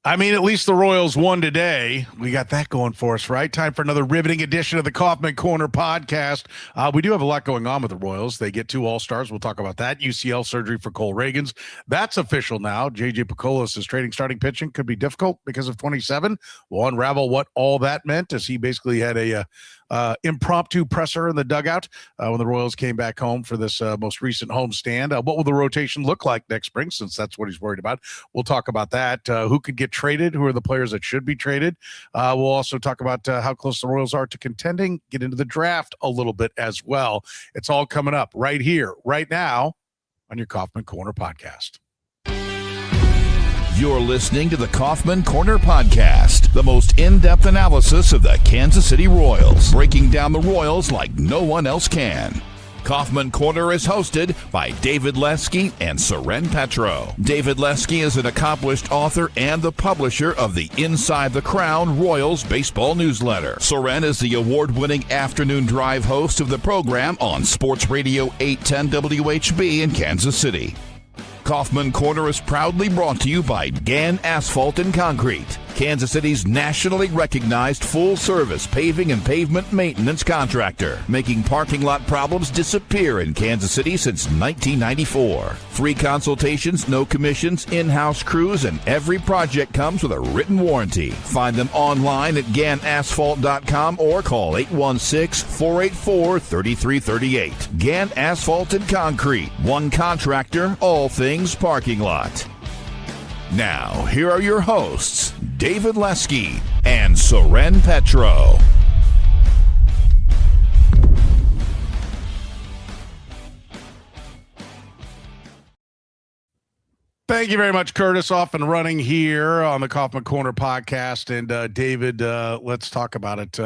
I mean, at least the Royals won today. We got that going for us, right? Time for another riveting edition of the Kaufman Corner podcast. We do have a lot going on with the Royals. They get 2 All-Stars. We'll talk about that. UCL surgery for Cole Ragans. That's official now. J.J. Picollo is trading starting pitching. Could be difficult because of 27. We'll unravel what all that meant as he basically had a impromptu presser in the dugout when the Royals came back home for this most recent homestand. What will the rotation look like next spring, since that's what he's worried about? We'll talk about that. Who could get traded? Who are the players that should be traded? We'll also talk about how close the Royals are to contending, get into the draft a little bit as well. It's all coming up right here, right now on your Kaufman Corner podcast. You're listening to the Kaufman Corner podcast, the most in-depth analysis of the Kansas City Royals, breaking down the Royals like no one else can. Kaufman Corner is hosted by David Lesky and Soren Petro. David Lesky is an accomplished author and the publisher of the Inside the Crown Royals baseball newsletter. Soren is the award-winning afternoon drive host of the program on Sports Radio 810 WHB in Kansas City. Kaufman Corner is proudly brought to you by Gann Asphalt and Concrete, Kansas City's nationally recognized full-service paving and pavement maintenance contractor, making parking lot problems disappear in Kansas City since 1994. Free consultations, no commissions, in-house crews, and every project comes with a written warranty. Find them online at GannAsphalt.com or call 816-484-3338. Gann Asphalt and Concrete, one contractor, all things parking lot. Now, here are your hosts, David Lesky and Soren Petro. Thank you very much, Curtis. Off and running here on the Kaufman Corner podcast. And David, let's talk about it.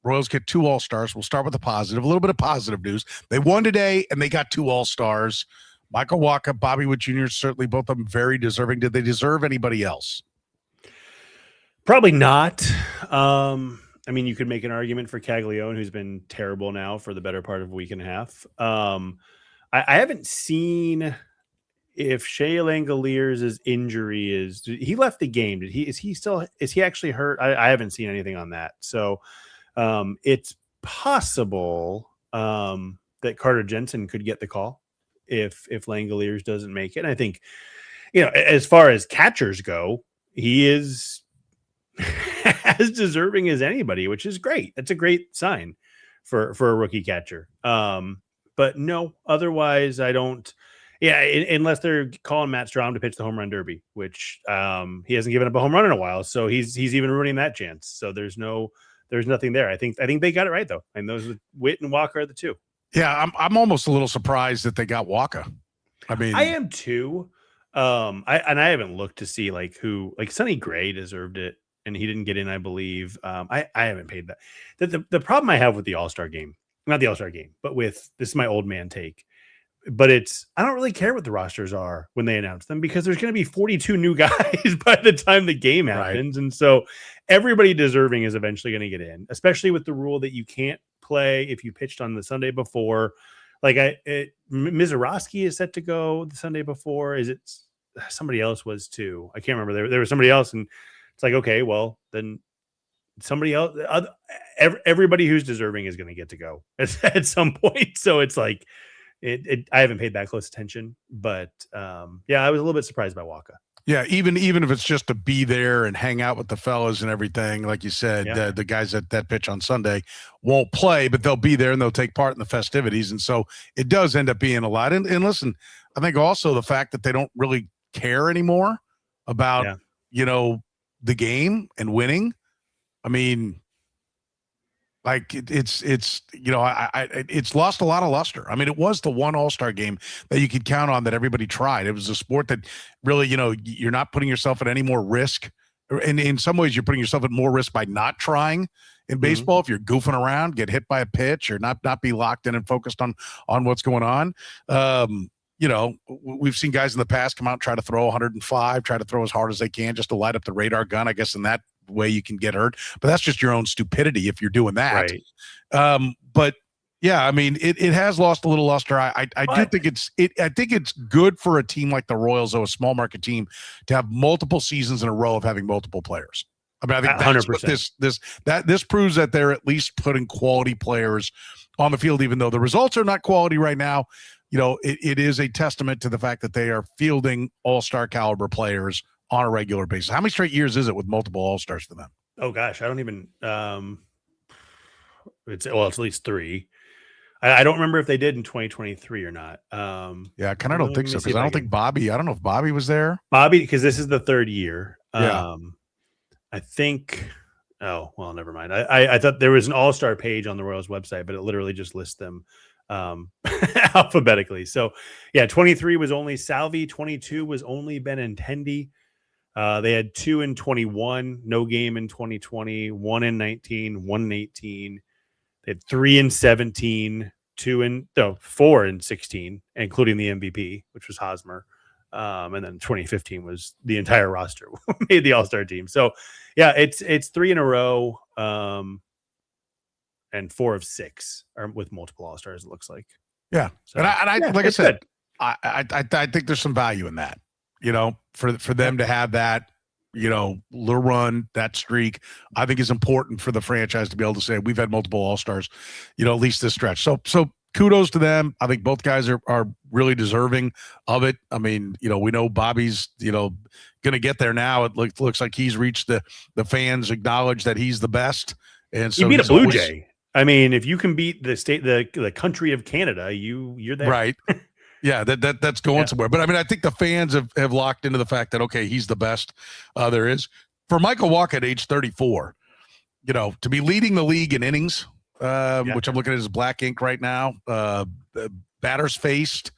Royals get 2 All-Stars. We'll start with the positive, a little bit of positive news. They won today, and they got 2 All-Stars. Michael Wacha, Bobby Witt Jr., certainly both of them very deserving. Did they deserve anybody else? Probably not. I mean, you could make an argument for Caglione, who's been terrible now for the better part of a week and a half. I haven't seen if Shea Langoliers' injury is. He left the game. Is he actually hurt? I haven't seen anything on that. So it's possible that Carter Jensen could get the call if Langoliers doesn't make it. And I think, as far as catchers go, he is as deserving as anybody, which is great. That's a great sign for a rookie catcher. But no, otherwise I don't. Yeah, unless they're calling Matt Strahm to pitch the home run derby, which he hasn't given up a home run in a while, so he's even ruining that chance. So there's nothing there. I think they got it right though, and those Witt and Walker are the 2. Yeah, I'm almost a little surprised that they got Wacha. I mean, I am too. I haven't looked to see who Sonny Gray deserved it, and he didn't get in, I believe. I haven't paid that. The problem I have with the All-Star game, not the All-Star game, but with this is my old man take. But I don't really care what the rosters are when they announce them, because there's going to be 42 new guys by the time the game happens. Right. And so everybody deserving is eventually going to get in, especially with the rule that you can't play if you pitched on the Sunday before. Mizorowski is set to go the Sunday before. Is it somebody else was too? I can't remember. There was somebody else, and it's like, okay, well then somebody else. Everybody who's deserving is going to get to go at some point. So it's like. I haven't paid that close attention, but I was a little bit surprised by Wacha. Yeah, even if it's just to be there and hang out with the fellas and everything, like you said, the guys that pitch on Sunday won't play, but they'll be there and they'll take part in the festivities, and so it does end up being a lot. And listen, I think also the fact that they don't really care anymore about the game and winning. I mean. It's lost a lot of luster. I mean, it was the one All-Star game that you could count on that everybody tried. It was a sport that really, you're not putting yourself at any more risk. And in some ways, you're putting yourself at more risk by not trying in baseball. If you're goofing around, get hit by a pitch, or not be locked in and focused on what's going on. We've seen guys in the past come out and try to throw 105, try to throw as hard as they can just to light up the radar gun. I guess in that way you can get hurt, but that's just your own stupidity if you're doing that. Right. But Yeah, I mean, it has lost a little luster. I do think I think it's good for a team like the Royals, though, a small market team, to have multiple seasons in a row of having multiple players. I mean, I think that's 100%. what this proves, that they're at least putting quality players on the field, even though the results are not quality right now. You know, it is a testament to the fact that they are fielding all-star caliber players on a regular basis. How many straight years is it with multiple all-stars for them? Oh gosh, I don't even. It's at least 3. I don't remember if they did in 2023 or not. Yeah, I kind of don't think so, because I don't think Bobby. I don't know if Bobby was there. Bobby, because this is the 3rd year. Yeah. I think. Oh well, never mind. I thought there was an all-star page on the Royals website, but it literally just lists them alphabetically. So yeah, 23 was only Salvi. 22 was only Benintendi. They had 2 in 21, no game in 2020, 1 in 19, 1 in 18. They had 3 in 17, 4 in 16, including the MVP, which was Hosmer. And then 2015 was the entire roster made the All-Star team. So yeah, it's 3 in a row. And 4 of 6 are with multiple All-Stars, it looks like. Yeah. So, and I yeah, like I said, I think there's some value in that, you know, for them to have that, you know, little run, that streak, I think is important for the franchise to be able to say we've had multiple all-stars, you know, at least this stretch. So kudos to them. I think both guys are really deserving of it. I mean, you know, we know Bobby's, you know, going to get there now. It looks like he's reached the fans acknowledge that he's the best. And so you beat a Blue Jay. I mean, if you can beat the country of Canada, you're there. Right. Yeah, that's going somewhere. But I mean, I think the fans have locked into the fact that, okay, he's the best there is. For Michael Wacha at age 34, you know, to be leading the league in innings, which I'm looking at as black ink right now, batters faced,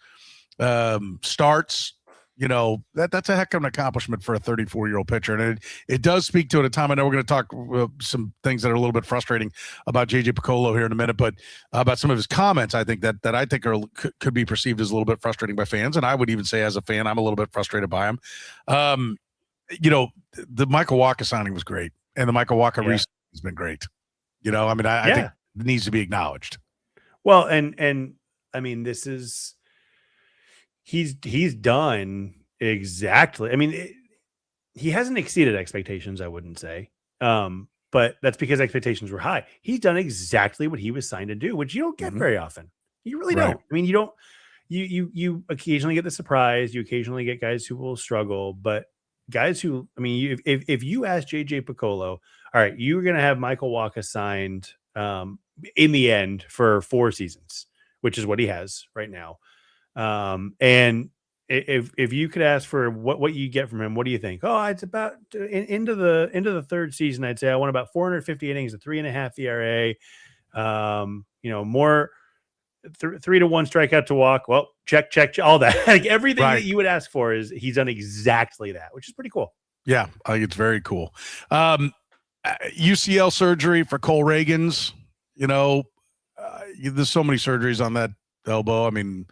starts, you know, that's a heck of an accomplishment for a 34-year-old pitcher. And it does speak to it at a time. I know we're going to talk some things that are a little bit frustrating about JJ Picollo here in a minute, but about some of his comments, I think that I think could be perceived as a little bit frustrating by fans. And I would even say, as a fan, I'm a little bit frustrated by him. You know, the Michael Wacha signing was great, and the Michael Wacha recently has been great. You know, I mean, I think it needs to be acknowledged. Well, and I mean, this is he's done exactly. I mean, he hasn't exceeded expectations, I wouldn't say, but that's because expectations were high. He's done exactly what he was signed to do, which you don't get very often. You really don't. I mean, you don't. You occasionally get the surprise. You occasionally get guys who will struggle, but guys who, I mean, if you ask JJ Picollo, all right, you're going to have Michael Wacha signed in the end for 4 seasons, which is what he has right now. And if you could ask for what you get from him, what do you think? Oh, it's about into the 3rd season. I'd say I want about 450 innings, a 3.5 ERA, you know, more 3 to 1 strikeout to walk. Well, check, all that. Like everything that you would ask for is he's done exactly that, which is pretty cool. Yeah, I think it's very cool. UCL surgery for Cole Ragans. You know, there's so many surgeries on that elbow. I mean,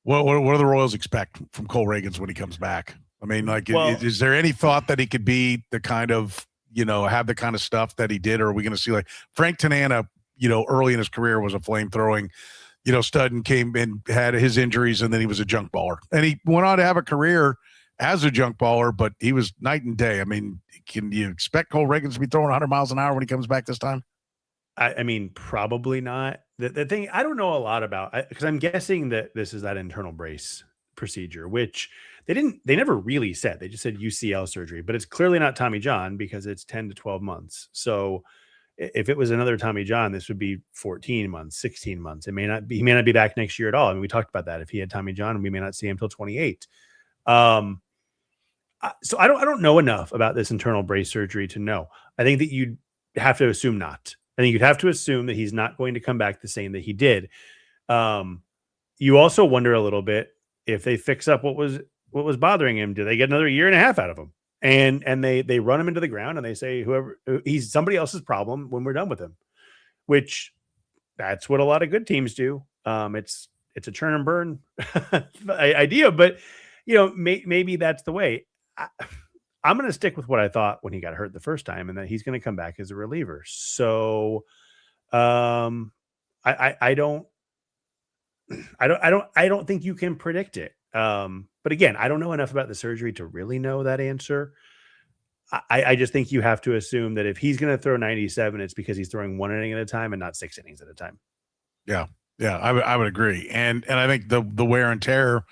what do the Royals expect from Cole Ragans when he comes back? I mean, like, is there any thought that he could be the kind of, you know, have the kind of stuff that he did, or are we going to see like Frank Tanana, you know, early in his career was a flame throwing, you know, stud, and came and had his injuries, and then he was a junk baller, and he went on to have a career as a junk baller, but he was night and day. I mean, can you expect Cole Ragans to be throwing 100 miles an hour when he comes back this time? I mean, probably not. The thing I don't know a lot about, because I'm guessing that this is that internal brace procedure, which they never really said. They just said UCL surgery, but it's clearly not Tommy John because it's 10 to 12 months. So if it was another Tommy John, this would be 14 months, 16 months. He may not be back next year at all. I mean, we talked about that. If he had Tommy John, we may not see him till 28. So I don't know enough about this internal brace surgery to know. I think that you'd have to assume not. I think you'd have to assume that he's not going to come back the same that he did. You also wonder a little bit if they fix up what was bothering him. Do they get another 1.5 years out of him? And they run him into the ground and they say he's somebody else's problem when we're done with him, which that's what a lot of good teams do. It's a churn and burn idea, but you know, maybe that's the way. I'm going to stick with what I thought when he got hurt the first time, and that he's going to come back as a reliever. So I'm I don't think you can predict it. But again, I don't know enough about the surgery to really know that answer. I just think you have to assume that if he's going to throw 97, it's because he's throwing 1 inning at a time and not 6 innings at a time. Yeah. Yeah. I would agree. And I think the wear and tear,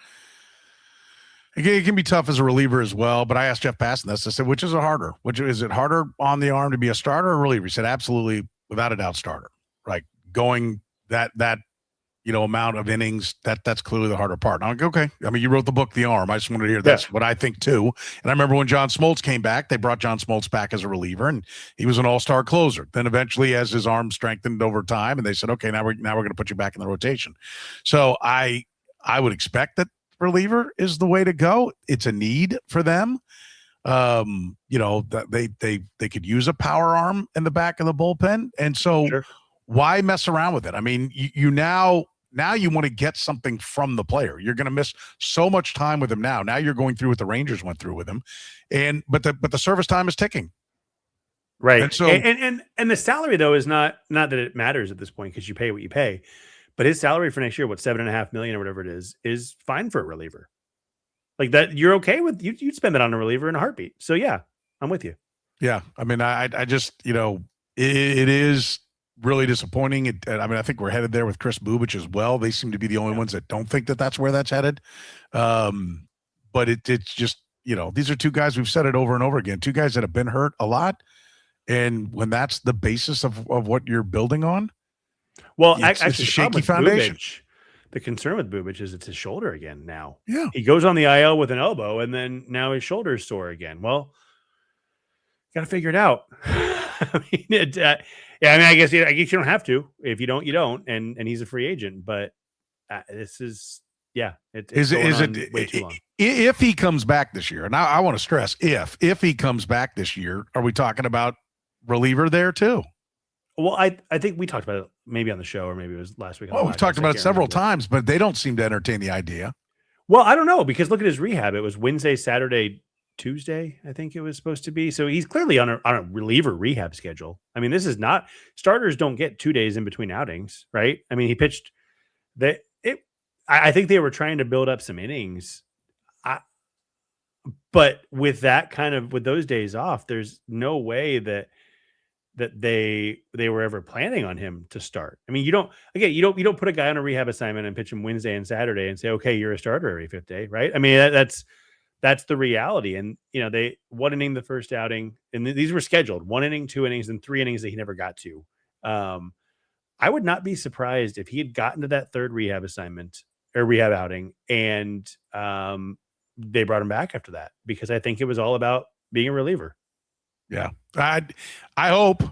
it can be tough as a reliever as well. But I asked Jeff Passan this. I said, which is it harder? Is it harder on the arm to be a starter or a reliever? He said, absolutely, without a doubt, starter. Like going that amount of innings, that's clearly the harder part. And I'm like, okay. I mean, you wrote the book, The Arm. I just wanted to hear that's what I think too. And I remember when John Smoltz came back, they brought John Smoltz back as a reliever, and he was an all-star closer. Then eventually, as his arm strengthened over time, and they said, okay, now we're going to put you back in the rotation. So I would expect that reliever is the way to go. It's a need for them. That they could use a power arm in the back of the bullpen, and so why mess around with it? I mean, you now you want to get something from the player. You're going to miss so much time with him now. Now you're going through what the Rangers went through with him, but the service time is ticking. Right. And so and the salary though is not that it matters at this point because you pay what you pay, but his salary for next year, what, $7.5 million or whatever it is fine for a reliever. Like that, you're okay with you'd spend that on a reliever in a heartbeat. So yeah, I'm with you. Yeah, I mean, I just it is really disappointing. I think we're headed there with Chris Bubich as well. They seem to be the only ones that don't think that that's where that's headed. But it's just these are two guys, we've said it over and over again, two guys that have been hurt a lot, and when that's the basis of what you're building on, well, it's a shaky foundation. The concern with Bubich is it's his shoulder again now. Yeah. He goes on the IL with an elbow, and then now his shoulder's sore again. Well, got to figure it out. I guess you don't have to. If you don't, you don't. And he's a free agent. But this is, it's way too long. If he comes back this year, and I want to stress, if he comes back this year, are we talking about reliever there too? Well, I think we talked about it maybe on the show, or maybe it was last week. We've talked about it several times, but they don't seem to entertain the idea. Well, I don't know, because look at his rehab. It was Wednesday, Saturday, Tuesday, I think it was supposed to be. So he's clearly on a reliever rehab schedule. I mean, this is not, starters don't get 2 days in between outings, right? I mean, he pitched I think they were trying to build up some innings. But with those days off, there's no way that they were ever planning on him to start. I mean, you don't put a guy on a rehab assignment and pitch him Wednesday and Saturday and say, okay, you're a starter every 5th day, right? I mean, that's the reality. And they 1 inning the first outing, and these were scheduled 1 inning, 2 innings, and 3 innings that he never got to. I would not be surprised if he had gotten to that 3rd rehab assignment or rehab outing, and they brought him back after that, because I think it was all about being a reliever. Yeah. I hope.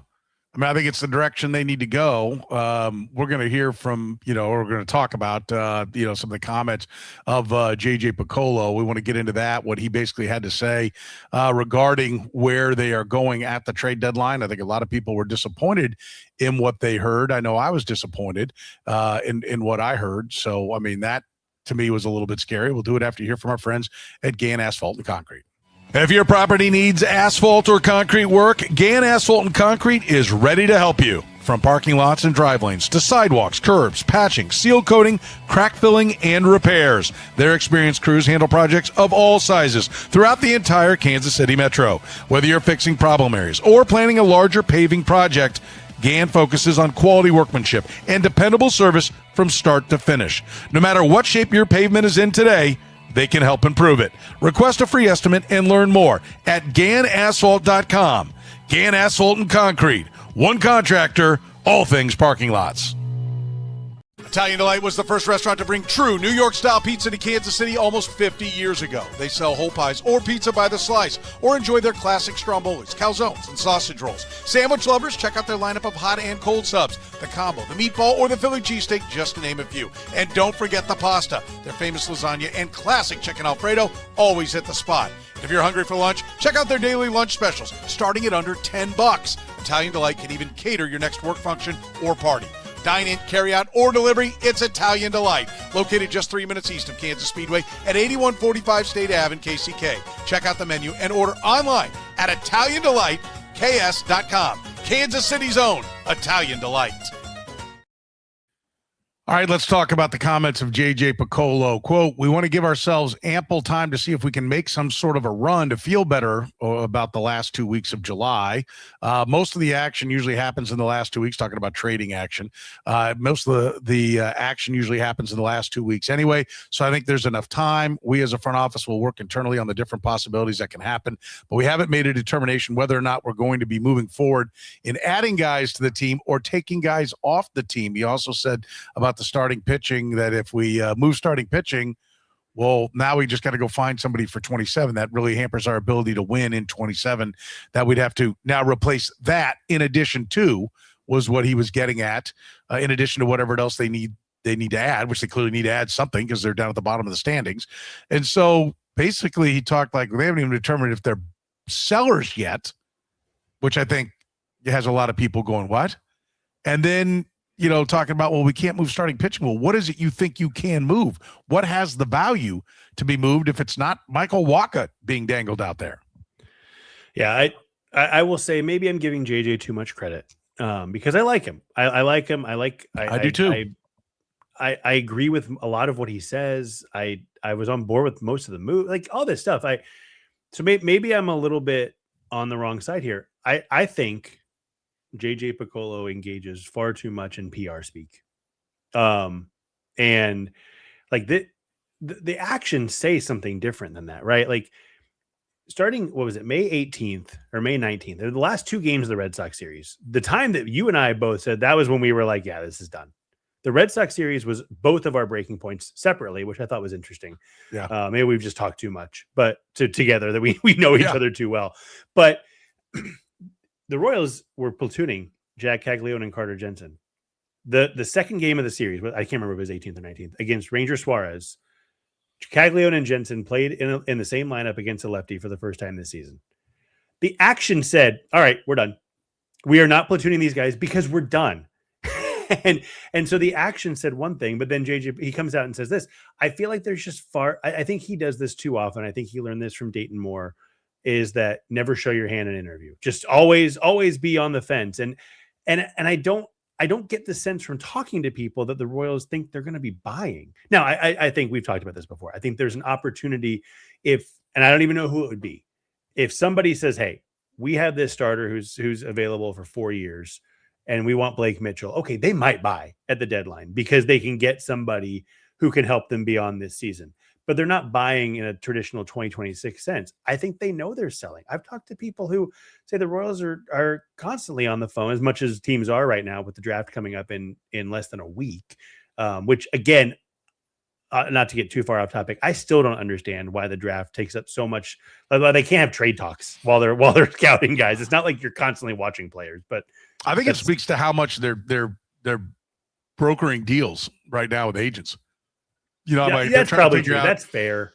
I mean, I think it's the direction they need to go. We're going to hear from, we're going to talk about, some of the comments of JJ Picollo. We want to get into that, what he basically had to say regarding where they are going at the trade deadline. I think a lot of people were disappointed in what they heard. I know I was disappointed in what I heard. So, I mean, that to me was a little bit scary. We'll do it after you hear from our friends at Gann Asphalt and Concrete. If your property needs asphalt or concrete work, Gann Asphalt and Concrete is ready to help you. From parking lots and drive lanes to sidewalks, curbs, patching, seal coating, crack filling, and repairs, their experienced crews handle projects of all sizes throughout the entire Kansas City metro. Whether you're fixing problem areas or planning a larger paving project, Gann focuses on quality workmanship and dependable service from start to finish. No matter what shape your pavement is in today, they can help improve it. Request a free estimate and learn more at GannAsphalt.com. Gann Asphalt and Concrete. One contractor, all things parking lots. Italian Delight was the first restaurant to bring true New York-style pizza to Kansas City almost 50 years ago. They sell whole pies or pizza by the slice, or enjoy their classic strombolis, calzones, and sausage rolls. Sandwich lovers, check out their lineup of hot and cold subs, the combo, the meatball, or the Philly cheesesteak, just to name a few. And don't forget the pasta. Their famous lasagna and classic chicken Alfredo always hit the spot. And if you're hungry for lunch, check out their daily lunch specials, starting at under $10. Italian Delight can even cater your next work function or party. Dine in, carry out, or delivery, it's Italian Delight. Located just 3 minutes east of Kansas Speedway at 8145 State Ave in KCK. Check out the menu and order online at ItalianDelightKS.com. Kansas City's own Italian Delight. All right, let's talk about the comments of JJ Picollo. Quote, we want to give ourselves ample time to see if we can make some sort of a run to feel better about the last 2 weeks of July. Most of the action usually happens in the last 2 weeks, talking about trading action. Most of the action usually happens in the last 2 weeks anyway. So I think there's enough time. We as a front office will work internally on the different possibilities that can happen, but we haven't made a determination whether or not we're going to be moving forward in adding guys to the team or taking guys off the team. He also said about the starting pitching that if we move starting pitching, well, now we just got to go find somebody for 27. That really hampers our ability to win in 27. That we'd have to now replace that in addition to was what he was getting at, in addition to whatever else they need to add, which they clearly need to add something because they're down at the bottom of the standings. And so basically he talked like they haven't even determined if they're sellers yet, which I think has a lot of people going, what? And then talking about, well, we can't move starting pitching. Well, what is it you think you can move? What has the value to be moved if it's not Michael Wacha being dangled out there? Yeah, I will say maybe I'm giving JJ too much credit because I like him. I like him. I do too. I agree with a lot of what he says. I was on board with most of the move, like all this stuff. So maybe I'm a little bit on the wrong side here. I think JJ Picollo engages far too much in PR speak. And like the actions say something different than that, right? Like starting, what was it, May 18th or May 19th? They're the last two games of the Red Sox series. The time that you and I both said that was when we were like, yeah, this is done. The Red Sox series was both of our breaking points separately, which I thought was interesting. Yeah. Maybe we've just talked too much, but together that we know each other too well. But the Royals were platooning Jack Caglione and Carter Jensen. The second game of the series, I can't remember if it was 18th or 19th, against Ranger Suarez, Caglione and Jensen played in the same lineup against a lefty for the first time this season. The action said, all right, we're done. We are not platooning these guys because we're done. and so the action said one thing, but then JJ, he comes out and says this. I feel like there's just I think he does this too often. I think he learned this from Dayton Moore, is that never show your hand in an interview. Just always be on the fence. And I don't get the sense from talking to people that the Royals think they're going to be buying. Now, I think we've talked about this before. I think there's an opportunity and I don't even know who it would be. If somebody says, hey, we have this starter who's available for 4 years and we want Blake Mitchell. Okay, they might buy at the deadline because they can get somebody who can help them beyond this season. But they're not buying in a traditional 2026 sense. I think they know they're selling. I've talked to people who say the Royals are constantly on the phone, as much as teams are right now with the draft coming up in less than a week, which again, not to get too far off topic, I still don't understand why the draft takes up so much. Like, they can't have trade talks while they're scouting guys. It's not like you're constantly watching players, but I think it speaks to how much they're brokering deals right now with agents. That's probably true. That's fair.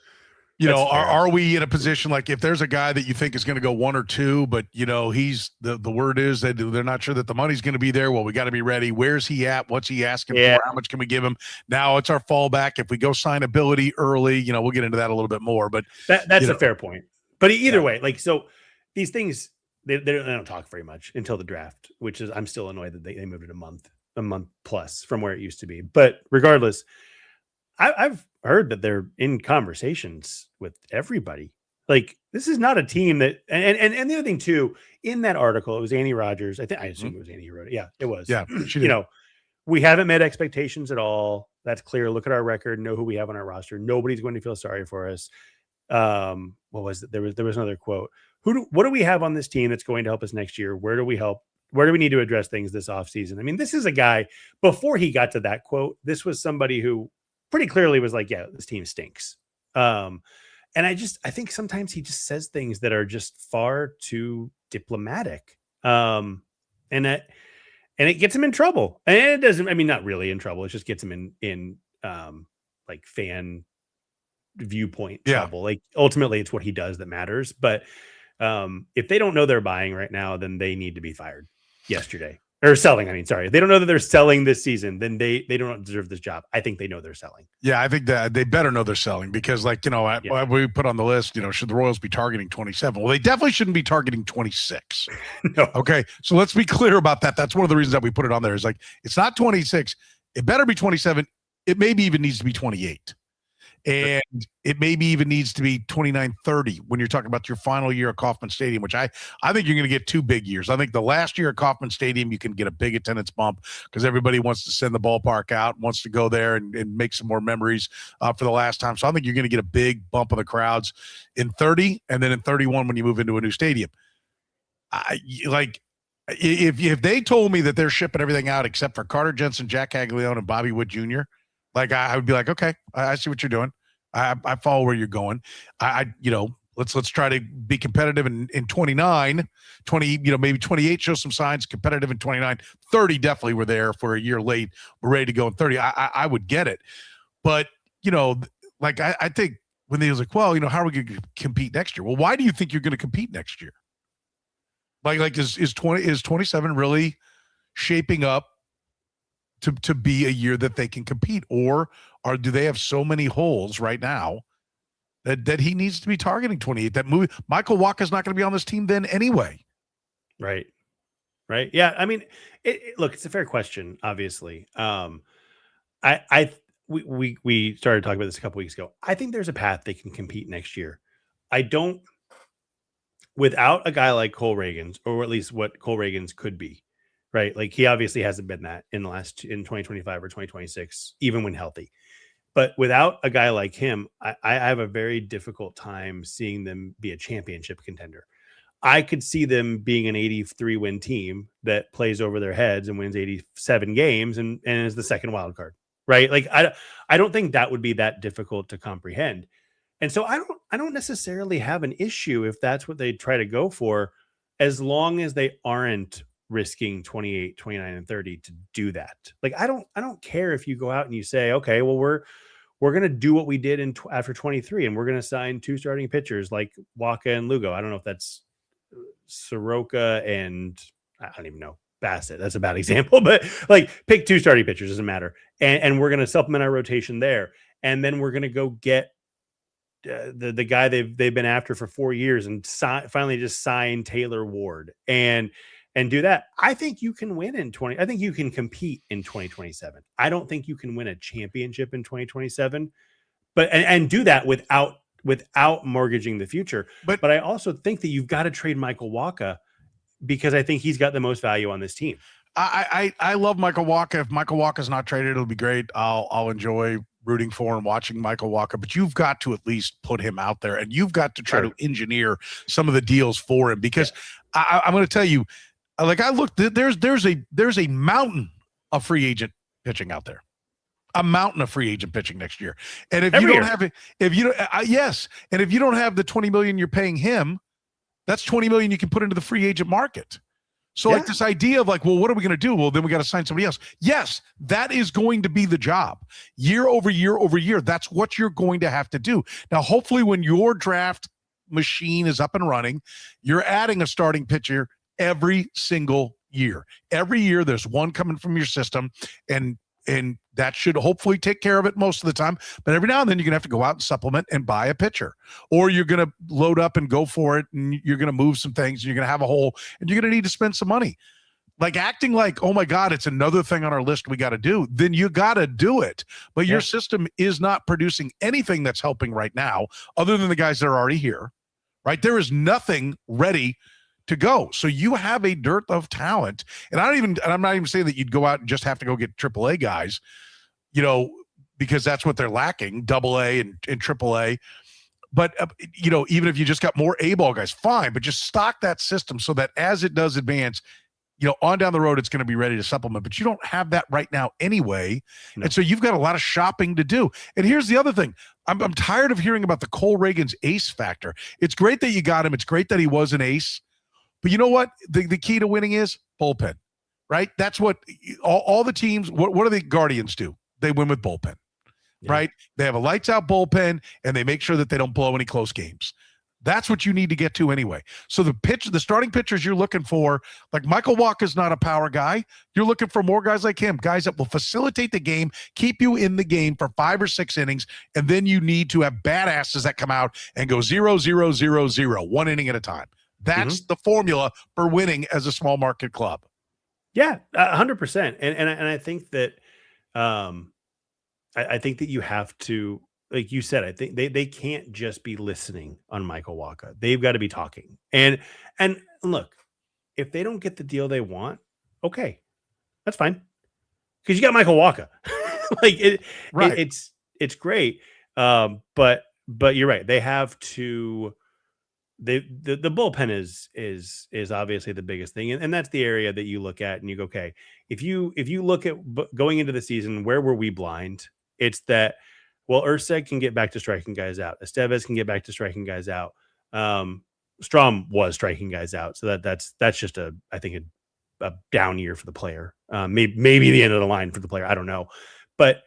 Are we in a position like if there's a guy that you think is going to go one or two, but he's the word is that they're not sure that the money's going to be there. Well, we got to be ready. Where's he at? What's he asking for? How much can we give him? Now it's our fallback. If we go signability early, we'll get into that a little bit more, but that's a fair point. But either way, so these things, they don't talk very much until the draft, which is, I'm still annoyed that they moved it a month plus from where it used to be. But regardless, I've heard that they're in conversations with everybody. Like, this is not a team that, and the other thing too, in that article, it was Annie Rogers. I assume it was Annie who wrote it. Yeah, it was. Yeah, she did. We haven't met expectations at all. That's clear. Look at our record. Know who we have on our roster. Nobody's going to feel sorry for us. What was it? There was another quote. What do we have on this team that's going to help us next year? Where do we help? Where do we need to address things this offseason? I mean, this is a guy, before he got to that quote, this was somebody who pretty clearly was like, yeah, this team stinks. And I think sometimes he just says things that are just far too diplomatic. And it gets him in trouble. And it doesn't, I mean, not really in trouble. It just gets him in like fan viewpoint trouble. Like, ultimately it's what he does that matters. But if they don't know they're buying right now, then they need to be fired yesterday. Or selling, sorry. If they don't know that they're selling this season, then they don't deserve this job. I think they know they're selling. Yeah, I think that they better know they're selling because, we put on the list, should the Royals be targeting 27? Well, they definitely shouldn't be targeting 26. No. Okay, so let's be clear about that. That's one of the reasons that we put it on there is like, it's not 26. It better be 27. It maybe even needs to be 28. And it maybe even needs to be 29, 30 when you're talking about your final year at Kauffman Stadium, which I think you're going to get 2 big years. I think the last year at Kauffman Stadium, you can get a big attendance bump because everybody wants to send the ballpark out, wants to go there and make some more memories for the last time. So I think you're going to get a big bump of the crowds in 30 and then in 31 when you move into a new stadium. If they told me that they're shipping everything out except for Carter Jensen, Jack Caglione, and Bobby Wood Jr., like I would be like, okay, I see what you're doing. I follow where you're going. Let's try to be competitive in 29, 20, maybe 28, show some signs, competitive in 29, 30, definitely we're there for a year late. We're ready to go in 30. I would get it. But, I think when they was like, well, how are we going to compete next year? Well, why do you think you're going to compete next year? Is 27 really shaping up to be a year that they can compete, or do they have so many holes right now that he needs to be targeting 28? That movie, Michael Wacha's not going to be on this team then anyway. Right. Yeah. I mean, look, it's a fair question. Obviously, we started talking about this a couple weeks ago. I think there's a path they can compete next year. I don't, without a guy like Cole Ragans, or at least what Cole Ragans could be. Right. Like he obviously hasn't been that in 2025 or 2026, even when healthy. But without a guy like him, I have a very difficult time seeing them be a championship contender. I could see them being an 83-win team that plays over their heads and wins 87 games and is the second wild card. Right. Like I don't think that would be that difficult to comprehend. And so I don't necessarily have an issue if that's what they try to go for, as long as they aren't risking 28, 29, and 30 to do that. Like, I don't care if you go out and you say, okay, well, we're going to do what we did after 23, and we're going to sign 2 starting pitchers like Wacha and Lugo. I don't know if that's Soroka and I don't even know, Bassett. That's a bad example, but like pick 2 starting pitchers, doesn't matter. And we're going to supplement our rotation there. And then we're going to go get the guy they've been after for 4 years and finally just sign Taylor Ward and do that. I think you can win I think you can compete in 2027. I don't think you can win a championship in 2027, but and do that without mortgaging the future. But I also think that you've got to trade Michael Wacha, because I think he's got the most value on this team. I love Michael Wacha. If Michael Wacha's not traded, it'll be great. I'll enjoy rooting for and watching Michael Wacha, but you've got to at least put him out there, and you've got to try to engineer some of the deals for him, because I'm going to tell you, like I looked, there's a mountain of free agent pitching out there, a mountain of free agent pitching next year. And if you don't have it, and if you don't have the $20 million you're paying him, that's $20 million you can put into the free agent market. So like this idea of like, well, what are we going to do? Well, then we got to sign somebody else. Yes, that is going to be the job year over year over year. That's what you're going to have to do. Now, hopefully when your draft machine is up and running, you're adding a starting pitcher every single year. Every year there's one coming from your system, and that should hopefully take care of it most of the time. But every now and then you're going to have to go out and supplement and buy a pitcher, or you're going to load up and go for it, and you're going to move some things, and you're going to have a hole, and you're going to need to spend some money. Like acting like, oh my God, it's another thing on our list we got to do. Then you got to do it. But your system is not producing anything that's helping right now, other than the guys that are already here, right? There is nothing ready to go. So you have a dearth of talent. And I'm not even saying that you'd go out and just have to go get AAA guys, because that's what they're lacking, AA and AAA. But, even if you just got more A-ball guys, fine, but just stock that system so that as it does advance, on down the road, it's going to be ready to supplement. But you don't have that right now anyway. No. And so you've got a lot of shopping to do. And here's the other thing. I'm tired of hearing about the Cole Ragans ace factor. It's great that you got him. It's great that he was an ace. But you know what? The key to winning is bullpen, right? That's what all the teams, what do the Guardians do? They win with bullpen, right? They have a lights out bullpen, and they make sure that they don't blow any close games. That's what you need to get to anyway. So the starting pitchers you're looking for, like Michael Wacha is not a power guy. You're looking for more guys like him, guys that will facilitate the game, keep you in the game for 5 or 6 innings, and then you need to have badasses that come out and go 0-0-0-0, 1 inning at a time. That's the formula for winning as a small market club. Yeah, 100%. And I think that I think that you have to, like you said, I think they can't just be listening on Michael Wacha. They've got to be talking. And look, if they don't get the deal they want, okay, that's fine. Because you got Michael Wacha. Right. It's great. But you're right. They have to. The bullpen is obviously the biggest thing, and that's the area that you look at and you go, okay, if you look at going into the season, where were we blind? It's that, well, Urseg can get back to striking guys out, Estevez can get back to striking guys out, Strom was striking guys out, so that's just I think a down year for the player, maybe the end of the line for the player, I don't know, but I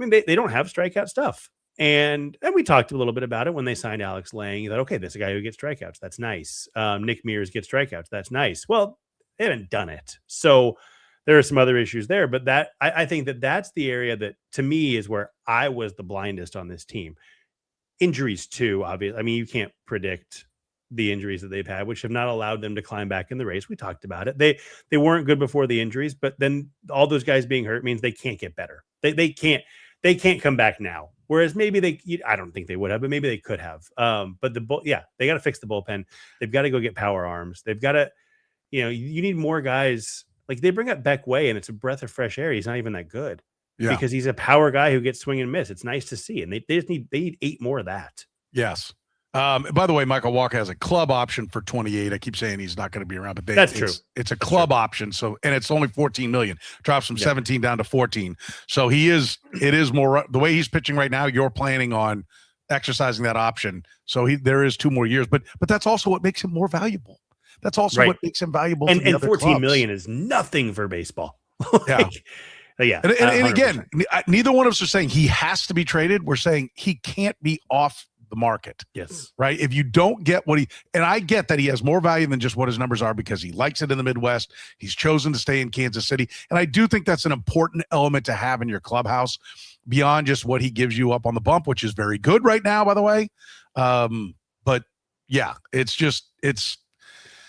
mean they don't have strikeout stuff. And we talked a little bit about it when they signed Alex Lang. That, okay, this is a guy who gets strikeouts. That's nice. Nick Mears gets strikeouts. That's nice. Well, they haven't done it. So there are some other issues there. But that I think that's the area that, to me, is where I was the blindest on this team. Injuries, too, obviously. I mean, you can't predict the injuries that they've had, which have not allowed them to climb back in the race. We talked about it. They weren't good before the injuries, but then all those guys being hurt means they can't get better. They can't come back now. Whereas maybe I don't think they would have, but maybe they could have. But they got to fix the bullpen. They've got to go get power arms. They've got to, you need more guys. Like, they bring up Beck Way, and it's a breath of fresh air. He's not even that good because he's a power guy who gets swing and miss. It's nice to see. And they need 8 more of that. Yes. By the way, Michael Wacha has a club option for 28. I keep saying he's not going to be around, but that's true. It's a club option. So, and it's only 14 million, drops from 17 down to 14. So it is more the way he's pitching right now. You're planning on exercising that option. So there is 2 more years, but that's also what makes him more valuable. That's also what makes him valuable. And 14 million is nothing for baseball. Yeah. And again, neither one of us are saying he has to be traded. We're saying he can't be off the market. Yes. Right. If you don't get and I get that he has more value than just what his numbers are because he likes it in the Midwest. He's chosen to stay in Kansas City. And I do think that's an important element to have in your clubhouse beyond just what he gives you up on the bump, which is very good right now, by the way. But yeah, it's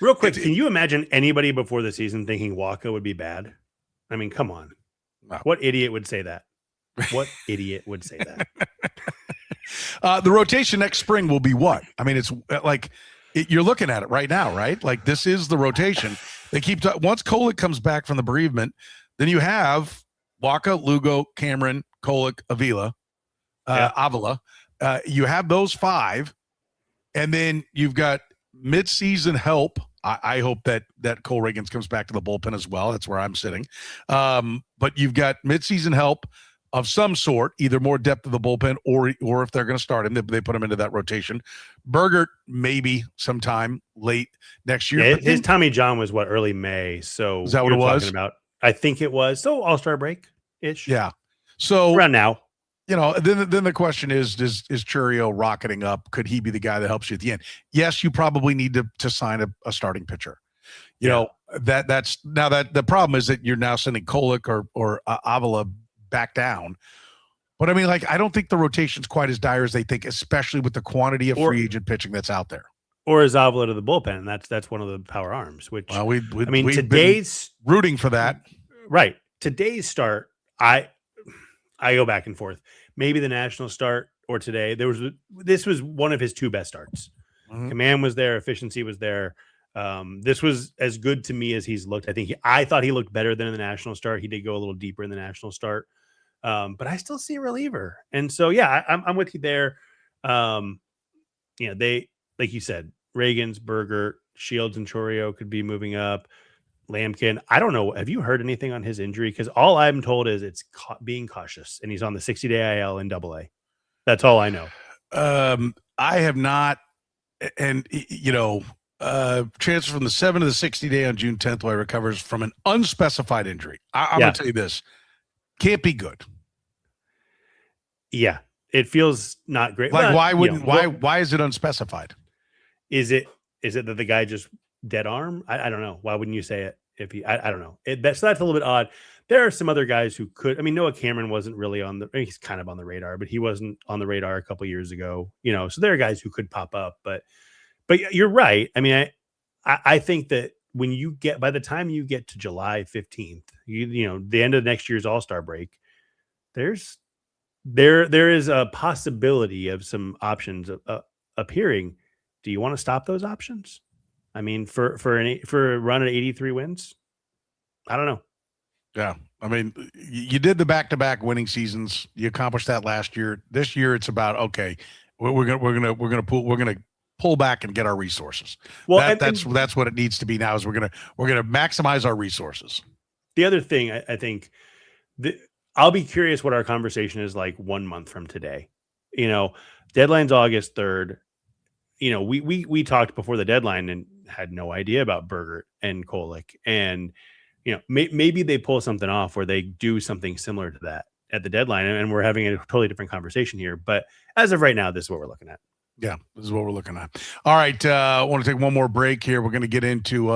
real quick. Can you imagine anybody before the season thinking Wacha would be bad? I mean, come on. Wow. What idiot would say that? What idiot would say that? The rotation next spring will be what? I mean, it's like you're looking at it right now, right? Like, this is the rotation. They keep once Kolek comes back from the bereavement, then you have Wacha, Lugo, Cameron, Kolek, Avila. You have those 5, and then you've got midseason help. I hope that Cole Ragans comes back to the bullpen as well. That's where I'm sitting. But you've got midseason help of some sort, either more depth of the bullpen or if they're going to start him, they put him into that rotation. Bergert maybe sometime late next year. Yeah, his Tommy John was early May. So is that what it was? About? I think it was. So All-Star break-ish. Yeah. So around now. Then the question is Churio rocketing up? Could he be the guy that helps you at the end? Yes, you probably need to sign a starting pitcher. That's now that the problem is that you're now sending Kolek or Avila back down. But I mean, like, I don't think the rotation's quite as dire as they think, especially with the quantity of free agent pitching that's out there. Or is Avila to the bullpen, and that's one of the power arms. Which we've today's been rooting for that. Right. Today's start, I go back and forth. Maybe the national start or today. This was one of his 2 best starts. Mm-hmm. Command was there, efficiency was there. This was as good to me as he's looked. I thought he looked better than in the national start. He did go a little deeper in the national start. But I still see a reliever. And so, yeah, I'm with you there. They, like you said, Ragans, Berger, Shields, and Chorio could be moving up. Lampkin, I don't know. Have you heard anything on his injury? Because all I'm told is it's being cautious, and he's on the 60-day IL in AA. That's all I know. I have not. And, transfer from the 7 to the 60-day on June 10th while he recovers from an unspecified injury. I'm going to tell you this. Can't be good. Yeah. It feels not great. Like, why is it unspecified? Is it that the guy just dead arm? I don't know. Why wouldn't you say it if he, I don't know. So that's a little bit odd. There are some other guys who could, Noah Cameron wasn't really he's kind of on the radar, but he wasn't on the radar a couple years ago, so there are guys who could pop up, but you're right. I think that by the time you get to July 15th, the end of next year's All-Star break, there is a possibility of some options appearing. Do you want to stop those options? I mean, for a run at 83 wins, I don't know. Yeah, I mean, you did the back-to-back winning seasons. You accomplished that last year. This year, it's about okay. We're gonna pull back and get our resources. Well, that's what it needs to be now. Is we're gonna maximize our resources. The other thing I think I'll be curious what our conversation is like 1 month from today. Deadline's August 3rd. We talked before the deadline and had no idea about Bergert and Kolek, and maybe they pull something off where they do something similar to that at the deadline, and we're having a totally different conversation here. But as of right now, this is what we're looking at. Yeah, this is what we're looking at. All right, I want to take one more break here. We're going to get into,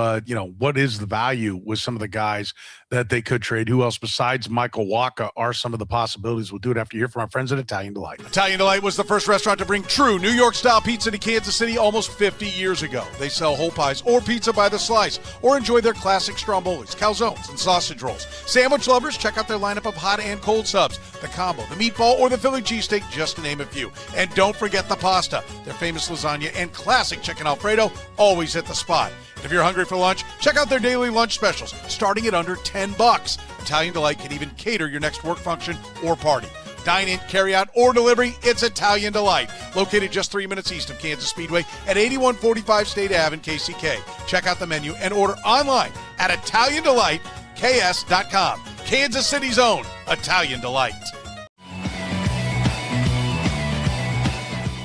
what is the value with some of the guys that they could trade. Who else besides Michael Wacha are some of the possibilities? We'll do it after you hear from our friends at Italian Delight. Italian Delight was the first restaurant to bring true New York-style pizza to Kansas City almost 50 years ago. They sell whole pies or pizza by the slice, or enjoy their classic strombolis, calzones, and sausage rolls. Sandwich lovers, check out their lineup of hot and cold subs, the combo, the meatball, or the Philly cheesesteak, just to name a few. And don't forget the pasta. Their famous lasagna and classic chicken Alfredo always hit the spot. If you're hungry for lunch, check out their daily lunch specials, starting at under $10. Italian Delight can even cater your next work function or party. Dine in, carry out, or delivery, it's Italian Delight. Located just 3 minutes east of Kansas Speedway at 8145 State Ave in KCK. Check out the menu and order online at ItalianDelightKS.com. Kansas City's own Italian Delight.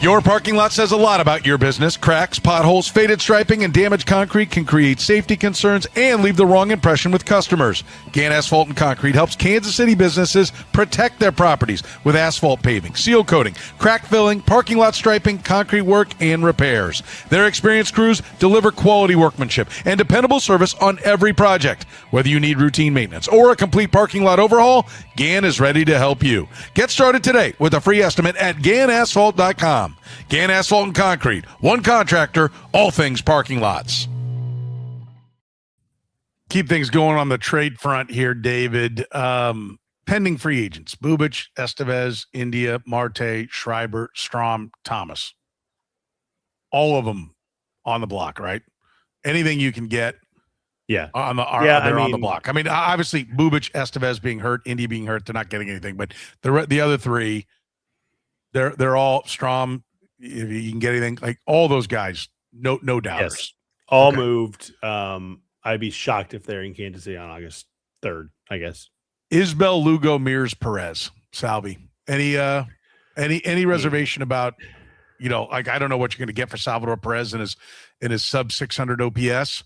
Your parking lot says a lot about your business. Cracks, potholes, faded striping, and damaged concrete can create safety concerns and leave the wrong impression with customers. Gann Asphalt and Concrete helps Kansas City businesses protect their properties with asphalt paving, seal coating, crack filling, parking lot striping, concrete work, and repairs. Their experienced crews deliver quality workmanship and dependable service on every project. Whether you need routine maintenance or a complete parking lot overhaul, Gann is ready to help you. Get started today with a free estimate at GannAsphalt.com. Gann Asphalt and Concrete, one contractor, all things parking lots. Keep things going on the trade front here, David. Pending free agents: Bubic, Estevez, India, Marte, Schreiber, Strom, Thomas. All of them on the block, right? Anything you can get. Yeah, on the block. I mean, obviously, Bubic, Estevez being hurt, India being hurt, they're not getting anything. But the other three, they're all Strom. If you can get anything, like all those guys, no doubters. Yes. All moved. I'd be shocked if they're in Kansas City on August 3rd, I guess. Isbell, Lugo, Mears, Perez, Salvi. Any reservation about, I don't know what you're going to get for Salvador Perez in his sub 600 OPS.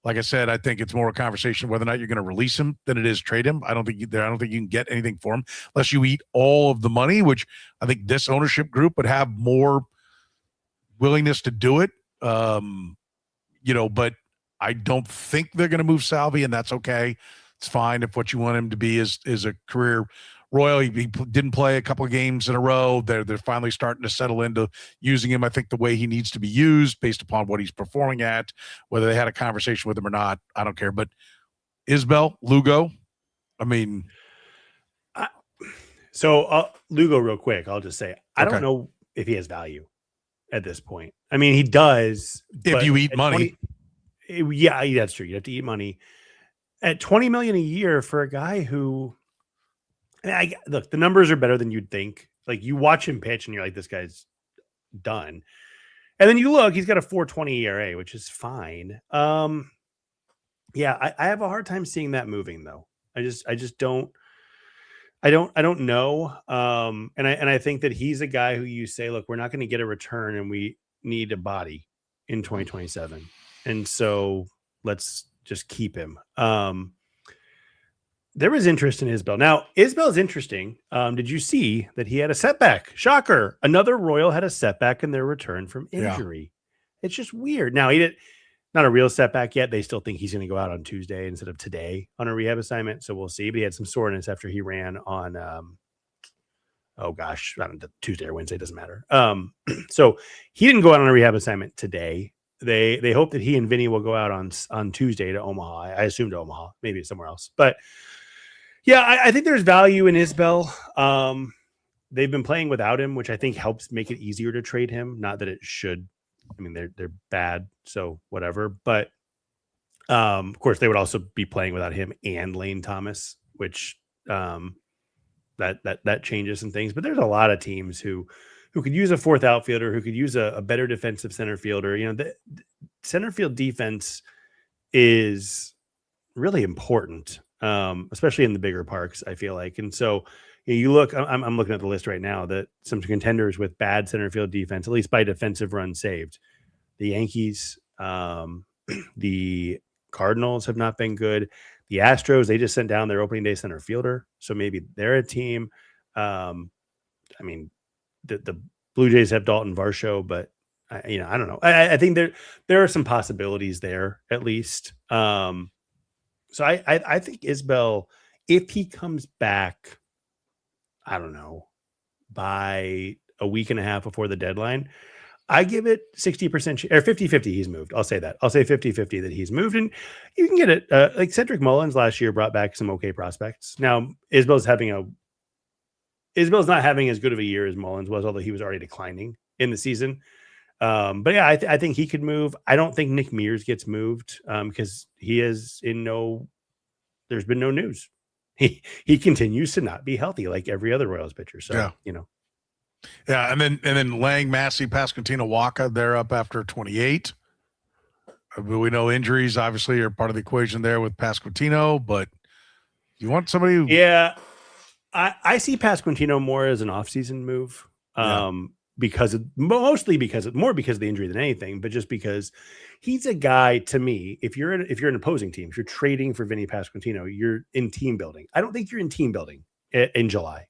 Like I said, I think it's more a conversation whether or not you're going to release him than it is trade him. I don't think you can get anything for him unless you eat all of the money, which I think this ownership group would have more willingness to do it. But I don't think they're going to move Salvi, and that's okay. It's fine if what you want him to be is a career Royal. He didn't play a couple of games in a row. They're finally starting to settle into using him, I think, the way he needs to be used based upon what he's performing at. Whether they had a conversation with him or not, I don't care. But Isbell, Lugo, I mean. Lugo, real quick, I'll just say, I don't know if he has value at this point. I mean, he does. If you eat money. Yeah, that's true. You have to eat money. At $20 million a year for a guy who, look, the numbers are better than you'd think. Like, you watch him pitch and you're like, this guy's done. And then you look, he's got a 4.20 ERA, which is fine. I have a hard time seeing that moving though. I just don't. I don't know. And I think that he's a guy who you say, look, we're not going to get a return and we need a body in 2027. And so let's just keep him. There was interest in Isbell. Now, Isbell is interesting. Did you see that he had a setback? Shocker. Another Royal had a setback in their return from injury. Yeah. It's just weird. Now, he did not a real setback yet. They still think he's going to go out on Tuesday instead of today on a rehab assignment. So we'll see. But he had some soreness after he ran on, Tuesday or Wednesday. Doesn't matter. So he didn't go out on a rehab assignment today. They hope that he and Vinny will go out on Tuesday to Omaha. I assume to Omaha, maybe somewhere else. But Yeah, I think there's value in Isbell. They've been playing without him, which I think helps make it easier to trade him. Not that it should. I mean, they're bad, so whatever. But of course, they would also be playing without him and Lane Thomas, which that changes some things. But there's a lot of teams who could use a fourth outfielder, who could use a better defensive center fielder. The center field defense is really important, especially in the bigger parks, I feel like. And so you look, I'm looking at the list right now, that some contenders with bad center field defense, at least by defensive runs saved. The Yankees, the Cardinals have not been good. The Astros, they just sent down their opening day center fielder, so maybe they're a team. I mean, the Blue Jays have Dalton Varsho, but I don't know. I think there are some possibilities there at least. So I think Isbell, if he comes back, I don't know, by a week and a half before the deadline, I give it 60% or 50-50 he's moved. I'll say that. I'll say 50-50 that he's moved. And you can get it. Like Cedric Mullins last year brought back some okay prospects. Now, Isbell's not having as good of a year as Mullins was, although he was already declining in the season. But yeah, I think he could move. I don't think Nick Mears gets moved because he is there's been no news. He continues to not be healthy like every other Royals pitcher. So, yeah. Yeah, and then Lang, Massey, Pasquantino, Waka, they're up after 28. We know injuries obviously are part of the equation there with Pasquantino, but you want somebody who... Yeah, I see Pasquantino more as an offseason move. Mostly because of the injury than anything, but just because he's a guy, to me, if you're an opposing team, if you're trading for Vinny Pasquantino, you're in team building. I don't think you're in team building in July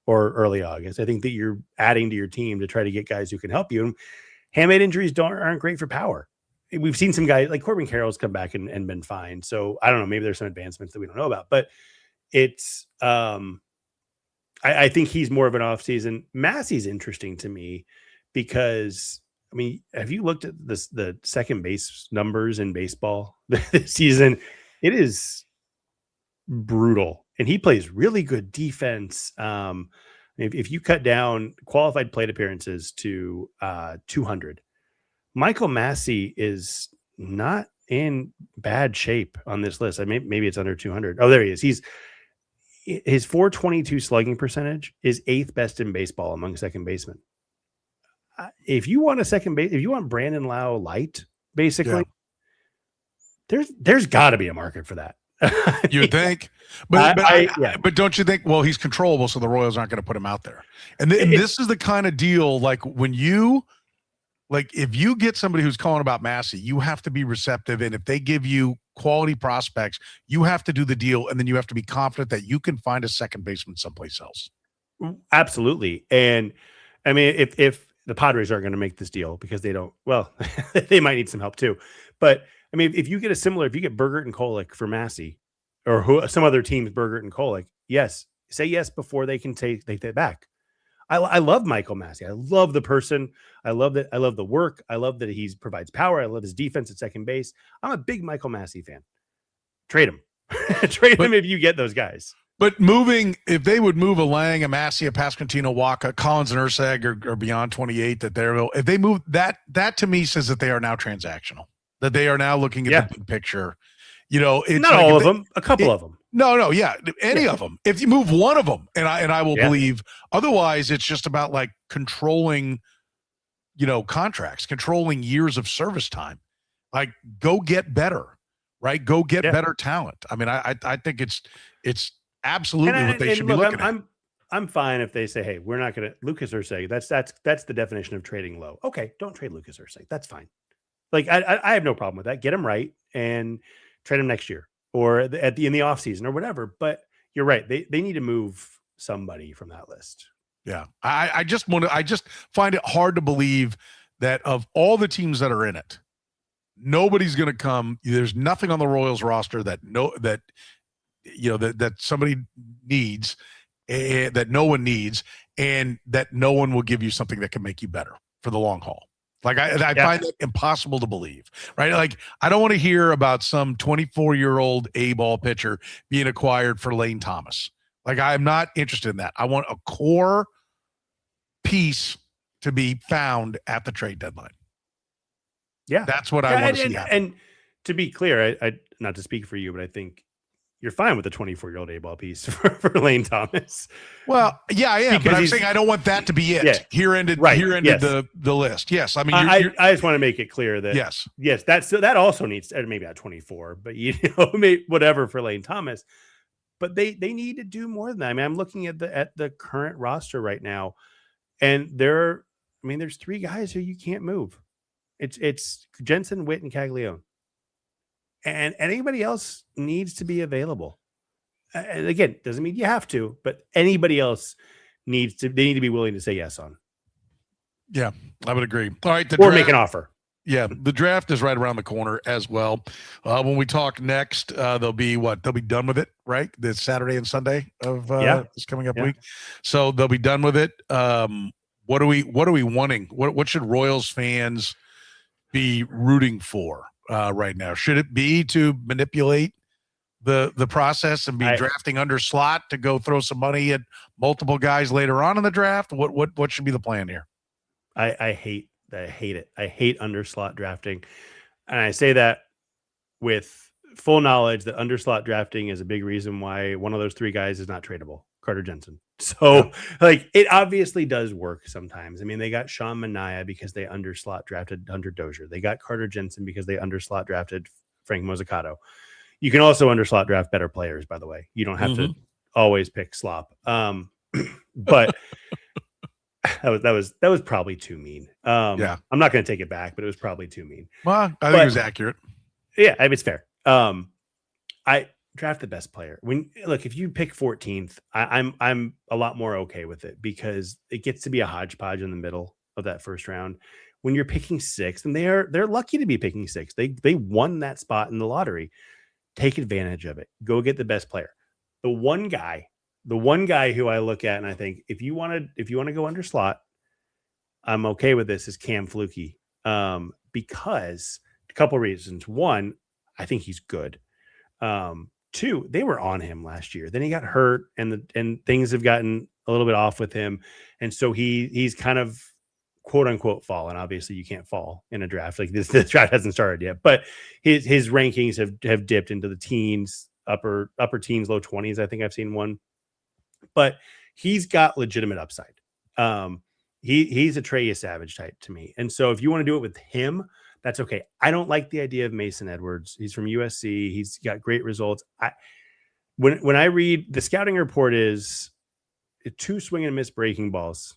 or early August. I think that you're adding to your team to try to get guys who can help you. And handmade injuries aren't great for power. We've seen some guys like Corbin Carroll's come back and been fine. So I don't know, maybe there's some advancements that we don't know about, but it's I think he's more of an offseason. Massey's interesting to me because, I mean, have you looked at the second base numbers in baseball this season? It is brutal. And he plays really good defense. If you cut down qualified plate appearances to 200, Michael Massey is not in bad shape on this list. I mean, maybe it's under 200. Oh, there he is. His 422 slugging percentage is 8th best in baseball among second basemen. If you want if you want Brandon Lau light, basically, there's got to be a market for that. You would think, but don't you think? Well, he's controllable, so the Royals aren't going to put him out there. And this is the kind of deal, like if you get somebody who's calling about Massey, you have to be receptive, and if they give you quality prospects, you have to do the deal, and then you have to be confident that you can find a second baseman someplace else. Absolutely, and I mean, if the Padres aren't going to make this deal because they don't, well, they might need some help too. But I mean, if you get if you get Bergert and Kolek for Massey, or some other teams, Bergert and Kolek, say yes before they can take that back. I love Michael Massey. I love the person. I love that. I love the work. I love that he provides power. I love his defense at second base. I'm a big Michael Massey fan. Trade him. Trade him if you get those guys. But if they would move a Lang, a Massey, a Pasquantino, Waka, Collins, and Urseg are beyond 28, if they move that to me says that they are now transactional, that they are now looking at the big picture. It's not all of them, a couple of them. No, any of them. If you move one of them, and I will believe. Otherwise, it's just about like controlling, contracts, controlling years of service time. Like, go get better, right? Go get better talent. I mean, I think it's absolutely what they should be looking at. I'm fine if they say, hey, we're not going to Lucas Urseg. That's the definition of trading low. Okay, don't trade Lucas Urseg. That's fine. Like, I have no problem with that. Get him right and trade him next year or in the offseason or whatever. But you're right. They need to move somebody from that list. Yeah. I just find it hard to believe that of all the teams that are in it, nobody's going to come. There's nothing on the Royals roster that somebody needs, that no one needs, and that no one will give you something that can make you better for the long haul. Like I find it impossible to believe, right? Like I don't want to hear about some 24-year-old A-ball pitcher being acquired for Lane Thomas. Like I'm not interested in that. I want a core piece to be found at the trade deadline. Yeah, that's what I want to see happen. And to be clear, I not to speak for you, but I think you're fine with the 24-year-old A-ball piece for Lane Thomas. Well, yeah, I am, but I'm saying I don't want that to be it. Yeah, here ended the list. Yes, I mean, I just want to make it clear that yes, that also needs maybe at 24, but whatever for Lane Thomas. But they need to do more than that. I mean, I'm looking at the current roster right now, and there's 3 guys who you can't move. It's Jensen, Witt, and Caglione. And anybody else needs to be available. And again, doesn't mean you have to, but anybody else they need to be willing to say yes on. Yeah, I would agree. All right. Or make an offer. Yeah, the draft is right around the corner as well. When we talk next, they'll be done with it, right? This Saturday and Sunday of this coming up week. So they'll be done with it. What are we wanting? What should Royals fans be rooting for right now? Should it be to manipulate the process and be drafting under slot to go throw some money at multiple guys later on in the draft? What should be the plan here? I hate it. I hate under slot drafting. And I say that with full knowledge that under slot drafting is a big reason why one of those 3 guys is not tradable, Carter Jensen. So it obviously does work sometimes. I mean, they got Sean Manaea because they under slot drafted Hunter Dozier. They got Carter Jensen because they under slot drafted Frank Mozzicato. You can also under slot draft better players, by the way. You don't have to always pick slop. But that was probably too mean. I'm not going to take it back, but it was probably too mean. Well, I think it was accurate. Yeah, I mean, it's fair. I draft the best player. If you pick 14th, I'm a lot more okay with it because it gets to be a hodgepodge in the middle of that first round. When you're picking 6th, and they're lucky to be picking 6th. They won that spot in the lottery. Take advantage of it. Go get the best player. The one guy who I look at and I think if you want to go under slot, I'm okay with this is Cam Flukie. Because a couple reasons. One, I think he's good. 2, they were on him last year. Then he got hurt and things have gotten a little bit off with him. And so he's kind of quote unquote fallen. Obviously you can't fall in a draft like this. The draft hasn't started yet, but his rankings have dipped into the teens, upper teens, low 20s. I think I've seen one, but he's got legitimate upside. He's a Trey Savage type to me. And so if you want to do it with him, that's okay. I don't like the idea of Mason Edwards. He's from USC. He's got great results. When I read the scouting report is 2 swing and miss breaking balls.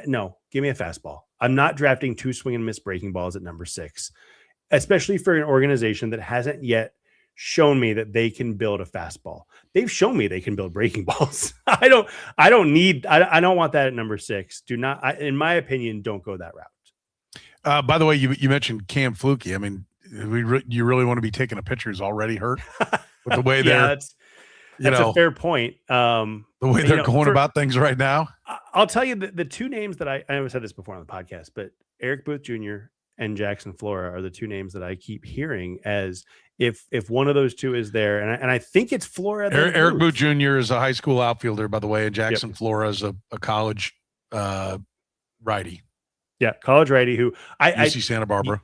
No, give me a fastball. I'm not drafting 2 swing and miss breaking balls at number 6, especially for an organization that hasn't yet shown me that they can build a fastball. They've shown me they can build breaking balls. I don't want that at number 6. Do not, in my opinion, don't go that route. By the way, you mentioned Cam Flukie. I mean, you really want to be taking a pitcher who's already hurt with the way that's a fair point. The way they're going about things right now. I'll tell you the 2 names that I never said this before on the podcast, but Eric Booth Jr. and Jackson Flora are the 2 names that I keep hearing as if one of those 2 is there. And I think it's Flora. Eric Booth Jr. is a high school outfielder, by the way, and Jackson Flora is a college righty. Yeah, college righty who UC Santa Barbara.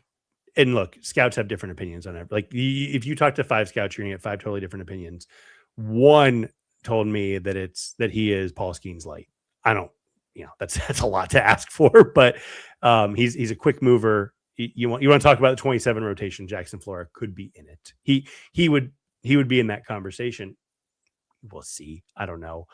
And look, scouts have different opinions on it. Like if you talk to 5 scouts, you're gonna get 5 totally different opinions. One told me that he is Paul Skeens light. I don't, that's a lot to ask for, but he's a quick mover. You want to talk about the 27 rotation? Jackson Flora could be in it. He would be in that conversation. We'll see. I don't know.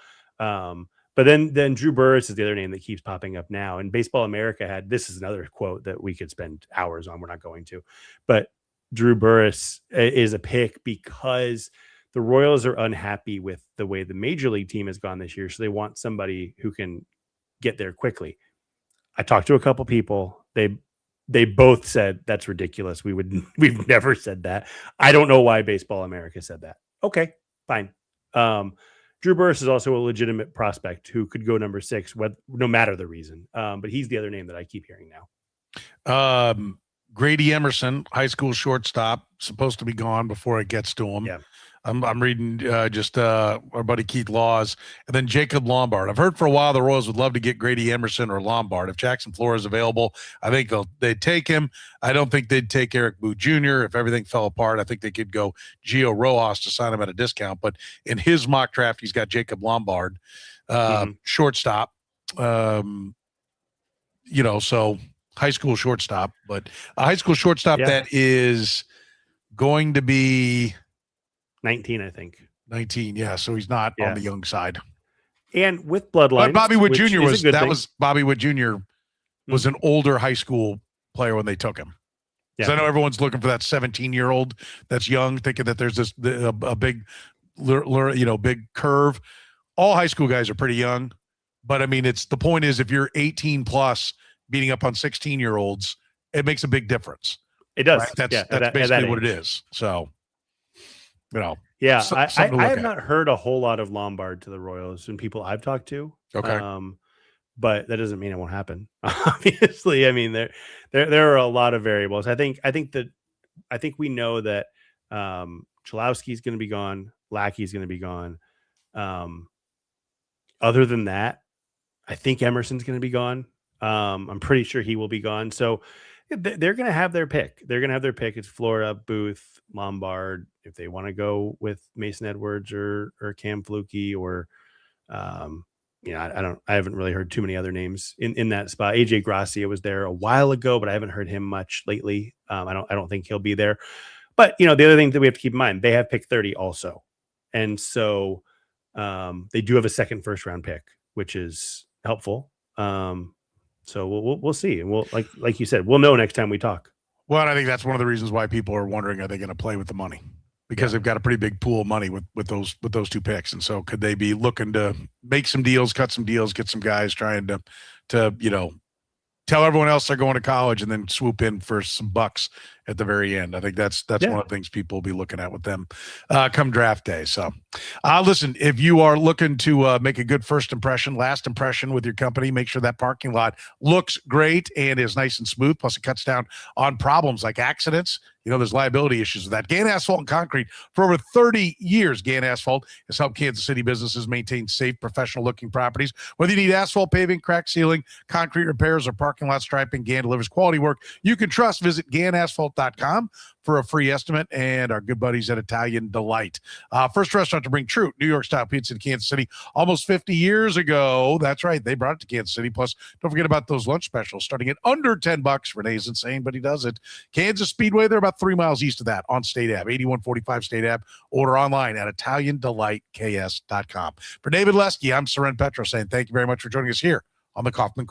But then Drew Burris is the other name that keeps popping up now. And Baseball America this is another quote that we could spend hours on. We're not going to, but Drew Burris is a pick because the Royals are unhappy with the way the major league team has gone this year. So they want somebody who can get there quickly. I talked to a couple people. They both said that's ridiculous. We've never said that. I don't know why Baseball America said that. Okay, fine. Drew Burris is also a legitimate prospect who could go number 6, no matter the reason. But he's the other name that I keep hearing now. Grady Emerson, high school shortstop, supposed to be gone before it gets to him. Yeah. I'm reading our buddy Keith Laws, and then Jacob Lombard. I've heard for a while the Royals would love to get Grady Emerson or Lombard. If Jackson Flores is available, I think they'd take him. I don't think they'd take Eric Boo Jr. If everything fell apart. I think they could go Gio Rojas to sign him at a discount. But in his mock draft, he's got Jacob Lombard, shortstop. So high school shortstop, but a high school shortstop that is going to be 19, I think. 19, yeah. So he's not on the young side. And with bloodline, but Bobby Wood Jr. was Bobby Wood Jr. was an older high school player when they took him. Because I know everyone's looking for that 17-year-old that's young, thinking that there's a big, big curve. All high school guys are pretty young, but I mean, the point is if you're 18 plus beating up on 16-year-olds, it makes a big difference. It does. Right? That's basically what it is. So. I have not heard a whole lot of Lombard to the Royals and people I've talked to. Okay. But that doesn't mean it won't happen. Obviously, I mean there are a lot of variables. I think we know that Chalowski's going to be gone, Lackey's going to be gone. Other than that, I think Emerson's going to be gone. I'm pretty sure he will be gone. So they're going to have their pick. It's Flora, Booth, Lombard. If they want to go with Mason Edwards or Cam Flukie or, I haven't really heard too many other names in that spot. AJ Gracia was there a while ago, but I haven't heard him much lately. I don't think he'll be there. But the other thing that we have to keep in mind, they have pick 30 also, and so they do have a second first round pick, which is helpful. So we'll see, and we'll like you said, we'll know next time we talk. Well, I think that's one of the reasons why people are wondering, are they going to play with the money? Because they've got a pretty big pool of money with those two picks, and so could they be looking to make some deals, cut some deals, get some guys trying to tell everyone else they're going to college and then swoop in for some bucks at the very end. I think that's one of the things people will be looking at with them come draft day. So listen, if you are looking to make a good last impression with your company, make sure that parking lot looks great and is nice and smooth. Plus it cuts down on problems like accidents. There's liability issues with that. Gann Asphalt and Concrete, for over 30 years, Gann Asphalt has helped Kansas City businesses maintain safe, professional-looking properties. Whether you need asphalt paving, crack sealing, concrete repairs, or parking lot striping, Gann delivers quality work you can trust. Visit GannAsphalt.com for a free estimate, and our good buddies at Italian Delight. First restaurant to bring true New York-style pizza to Kansas City almost 50 years ago. That's right. They brought it to Kansas City. Plus, don't forget about those lunch specials starting at under $10. Renee's insane, but he does it. Kansas Speedway, they're about 3 miles east of that on State Ave, 8145 State Ave. Order online at ItalianDelightKS.com. For David Lesky, I'm Soren Petro saying thank you very much for joining us here on the Kaufman